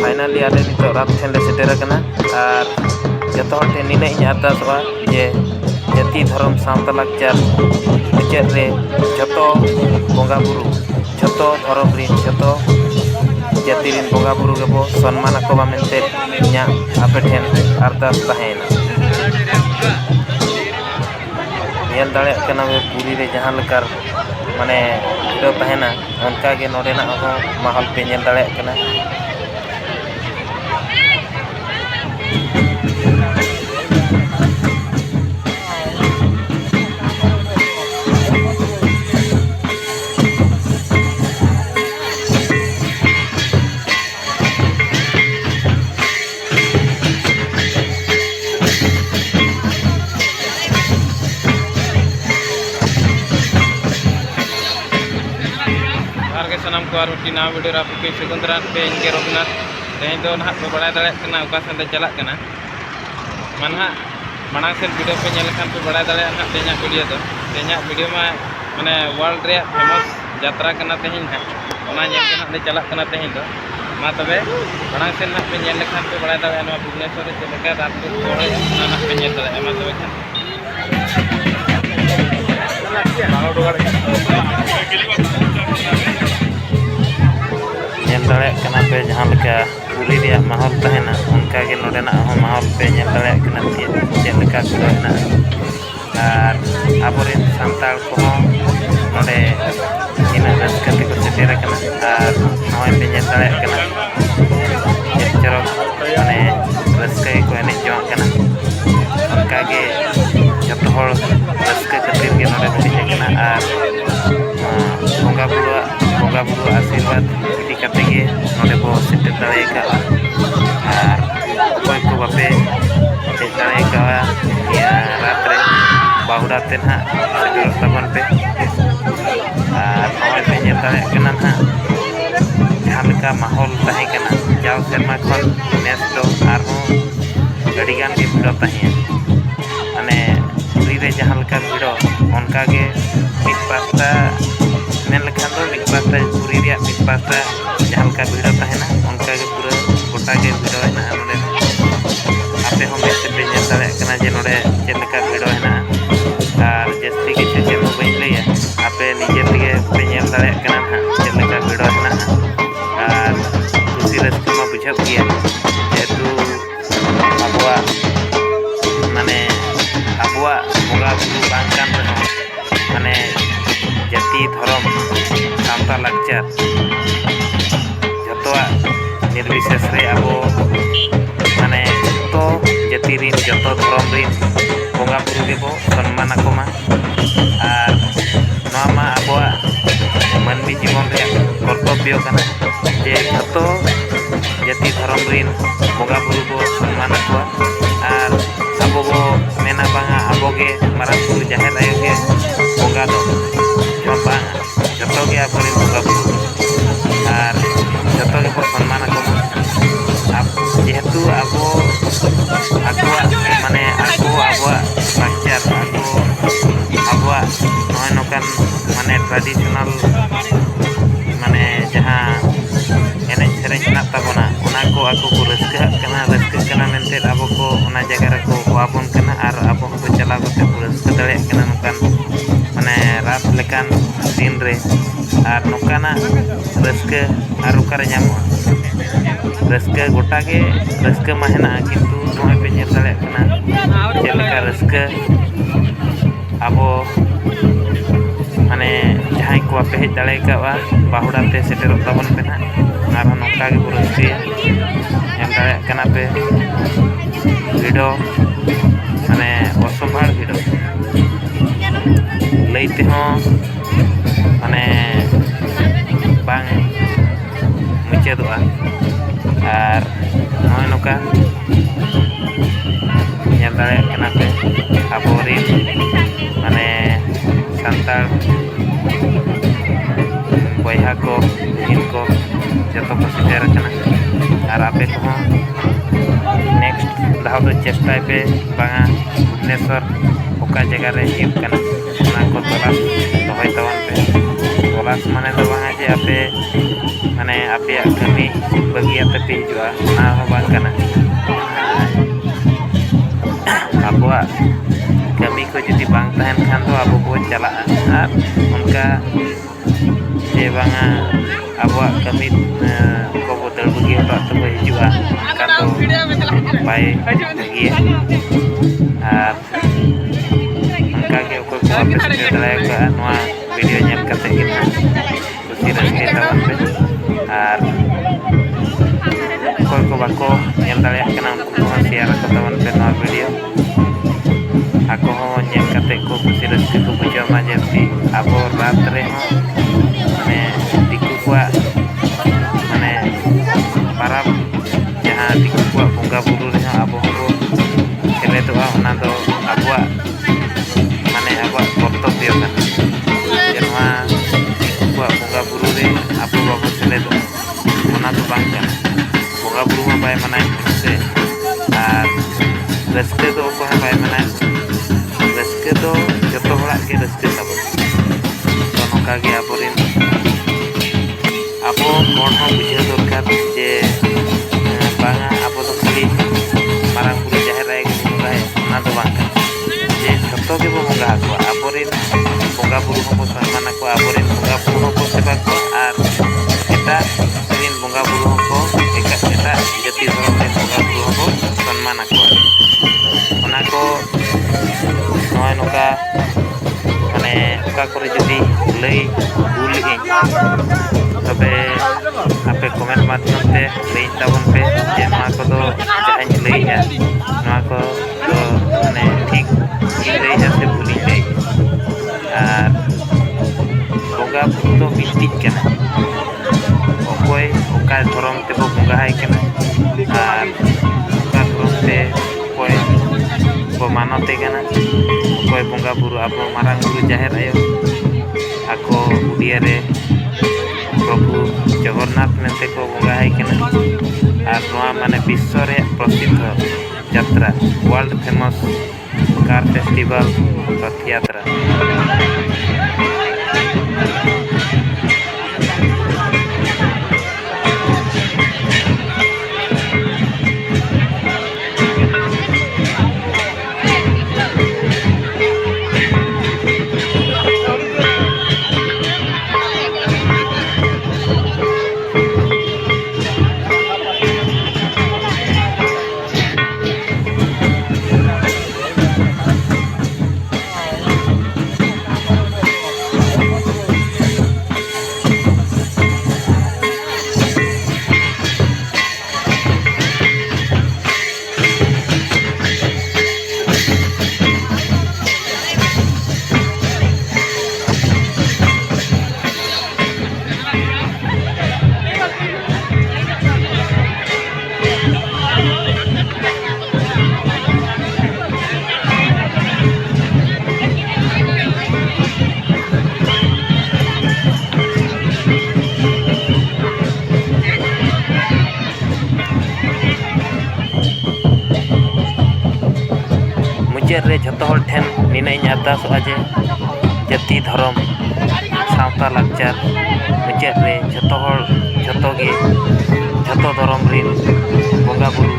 finally आले नितो रात ठेन ले सेटेर कना आर जतो हटे निने इन अरदासवा जे जाति धर्म सावता लाकचार मुचाद रे जतो बोंगा बुरु जतो धर्म रिन जतो जाति रिन बोंगा बुरु गेबो सम्मान को बा मेनते इन्या आपे ठेन अरदास तहेना नेल दाड़े कना वे पूरी रे जहां लकार माने भिड़ो तहेना उनका के नोडेना हो माहौल पे नेल दाड़े कना सामान को आरो टीना वीडियो रापी पे सेकंदरान पे इनके रघुनाथ तेज दो ना पे बड़ा दाड़े कना उका संदे चला कना मानहा माना से वीडियो पे नेल खान पे बड़ा दाड़े ना तेजा वीडियो में माने वर्ल्ड रे फेमस यात्रा कना तेहिन है ओना नेल कना ले चला कना तेहिन दो मा तबे माना से ना पे नेल खान पे बड़ा दाड़े ना भुवनेश्वर से लेकर रात को थोड़े ना पे नेल दाड़े मा तबे खान दाड़े कना पे जहां लेका पूरी रे माहौल तहेना उनका के नोडेना हो माहौल पे नेल दाड़े कना चेद लेका कुरोना आर आबोरेन सांताल को नोडे इन रस्का ते को सेटेर कना आर नय पे नेल दाड़े कना चेचरो माने रस्का को एने जो कना उनका के जतो हर रस्का खातिर के नोडे मिले कना आर बोंगा बुरु आशीर्वाद इदी कते के नोडे को सेटे दाड़े का आर कोई को बापे सेटे दाड़े का या रात रे बाहुड़ा ते ना सेटे तबन पे आर नय पे नेल दाड़े कना ना जहां लेका माहौल तहे कना जाव सेरमा खन नेस दो आर हो गड़ीगान के भिड़ो तहे माने पूरी रे जहां लेका भिड़ो उनका के मिट पास्ता मेन लेखान दो मिट पास्ता पूरी रे मिट पास्ता जहां लेका भिड़ो तहेना उनका के पूरा गोटा के भिड़ो है ना नोडे आपे हम से पे नेल दाड़े कना जे नोडे चेद लेका भिड़ो है ना आर जस्ती के चेचे हो बइन लेया आपे निजे तेगे पे नेल दाड़े कना ना चेद लेका भिड़ो है ना आर खुशी रस्का मा बुझत गया जेतु अबवा माने अबवा बोंगा बुरु बांग कान रहो माने जाति धर्म सावता लाकचार जतोआ निर्विशेष रे अब माने तो जाति रिन जतो धर्म रिन बोंगा बुरु गेबो सम्मान कोमा आर नोआ मा अबवा मानवी जीवन रे कर्तव्य कना जे जतो जाति धर्म रिन बोंगा बुरु बो सम्मान को आर अब बो मेना बांगा अबोगे मारां बुरु जाहेर आयो के बोंगा दो बांगा जतो के आबोरे बोंगा बुरु आर जतो के सम्मान को अब जेहेतु आबो आगुआ माने आगु आबुआ लाकचार आबुआ नय नोकान माने ट्रेडिशनल माने जहां एने सेरें ना ताबोना ओना को आको को रस्का कना मेनते आबो को ओना जगह रे को होआबोन कना आर आबो को चलाव कते रस्का दाड़े कना नोकान माने रात लेकान दिन रे आर नोकाना रस्का आर उकारे ᱧᱟᱢᱚᱜᱼᱟ रस्का गोटा के रस्का मा हेना किंतु नय पे नेल दाड़े कना चेद लेका रस्का आबो माने जहां को आपे हेज दाड़े कावा बाहुड़ा ते सेटेरो ताबन पे ना आर नोका के रस्का नेल दाड़े कना पे भिड़ो माने असंभाल भिड़ो लईते हो माने बांग मुचादोआ आर नय नोका नेल दाड़े कना पे आबोरी माने सांताल बयहा को इनको जतो को सेटेर कना आर आपे को नेक्स्ट दाव दो चेष्टा पे बांगा भुवनेश्वर ओका जगह रे हिउ कना ओना को तलाश दोहय तवन पे तलाश माने तो बांगा जे आपे माने आपे कमी बगी आते पे हिजुआ ना हो बांग कना abuah kami ko jadi bang tahan kan to abu ko chala ar unka je banga abuah kami ko bodal bagi otak to hijua kan to bai bagi ar unka ke ko ape se dala ka noa video nyam kate kita kusi raske tawan pe ar ko bako nyam dala kana ko share ko tawan pe noa video aku hon yang kate ko kusi raske ko bujama jadi abo ratre mane diku kwa mane parab jaha diku kwa bongga buru re abo ko kele to ona do abua mane abua kortobyo kan jerma diku kwa bongga buru re abo babo kele do ona do bang kan bongga buru ma bay manai se ar raske do ko bay manai raske do joto horak ke raske sabon to noka ge aborin abo hor ho bujhe dorkar je banga abo do khali marang buru jaher ay gungai na do bang je joto ge bo bonga ko aborin bonga buru ho sanman ko aborin bonga buru ho seba ko ar kita rin bonga buru ko eka eta jati dhorom bonga buru ho sanman ko ona ko noy noka mane oka kore jodi lay uli तबे आपे comment माध्यम ते लई ताबन पे जे नोआ को दो जहां लई है नोआ को तो माने ठीक लई जाते भूली लई आर बोगा तो मिट्टी कना ओकोय ओका धरम ते बो बोगा हाय कना आर ओका धरम ते ओकोय बो मानते कना ओकोय बोगा बुरु आपो मारांग बुरु जाहेर आयो ako udia re प्रभु जगन्नाथ मेंते को बोगा है कना आर नोआ माने विश्व रे प्रसिद्ध यात्रा वर्ल्ड फेमस कार फेस्टिवल रथ यात्रा मुचाद रे जतो हर ठेन निनाई अरदास जे जाति धर्म सावता लाकचार मुचाद रे जतो हर जतो गे जतो धर्म रिन बोगा बुरु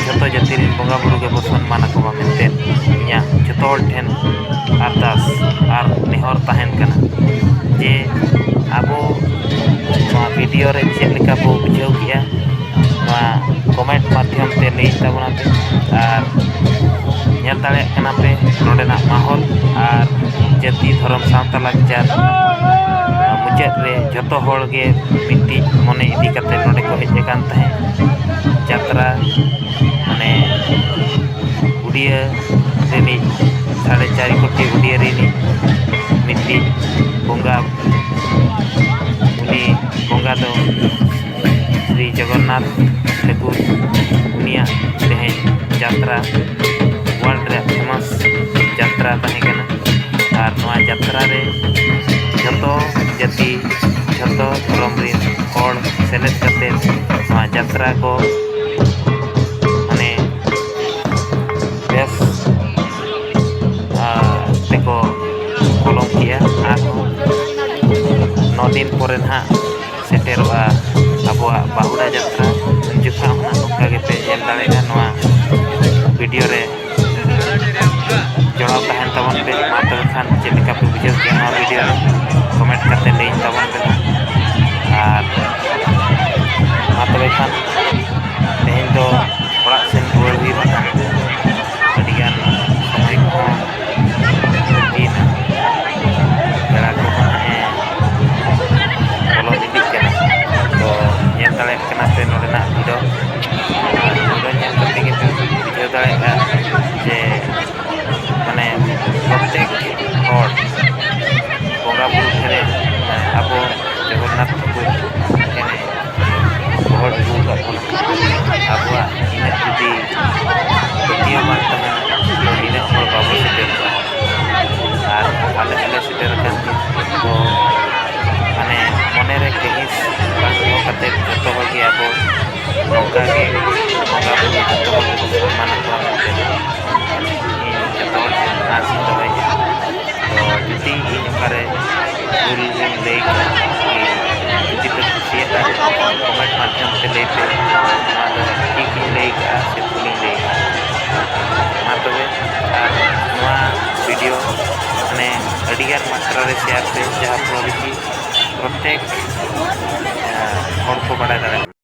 जतो जाति रिन बोगा बुरु के सम्मान को मेनते इया जतो हर ठेन अरदास आर नेहर ताहेन कना जे आबो वीडियो रे चेक लेका बो बुझाव किया कमेंट माध्यम ते लई ताबना पे are nyal dale kena pe nodena mahol ar jati dharam santa lakchar mujad re joto hor ge mitti mone idi kate node ko hej kan tahe jatra mane udia reni 4.5 koti udia reni mitti bonga uni bonga do Sri Jagannath Thakur unia tehen jatra world रे famous यात्रा तहे कना are नोआ यात्रा रे जतो जाति जतो धर्म रे हर सेलेक्ट करते नोआ यात्रा को माने बेस तेको कलम किया आर 9 दिन pore nahak seteroa abuak Bahuda Jatra un jokha hona nongka gepe nyel darega noa video re joᱲᱟᱣ tahen tabon pe ma tobe khan ched leka pe bujhau ke noa video re comment kate lay tabon pe ar ma tobe khan tehin do orak sen ruar hui bana adigan somay ko din bela ko bolo didik kana to nyel dalek kana pe nodena video nyel kate ge video daleka je mane प्रत्येक हर बंगा बुरु ठेरे आबो जगन्नाथ ठाकुर एने हर बुरु काबोना आबुआ इन जुदी पतियो मान तहना तो इन हर बाबो shutter are आले आले सेटर kan तो माने मने रे कहिस बांग हो कते जतो हर के आबो नौका के बंगा बुरु जतो हर सम्मान को आसिन दबाई तो जुदी इन करे भूल लई जुदी पे खुशिया कमेंट माध्यम से लेते और ठीक ही लई का से भूल लई मा तबे आर नोआ वीडियो माने अडिगार मात्रा रे शेयर पे जहां प्रत्येक हर को बड़ा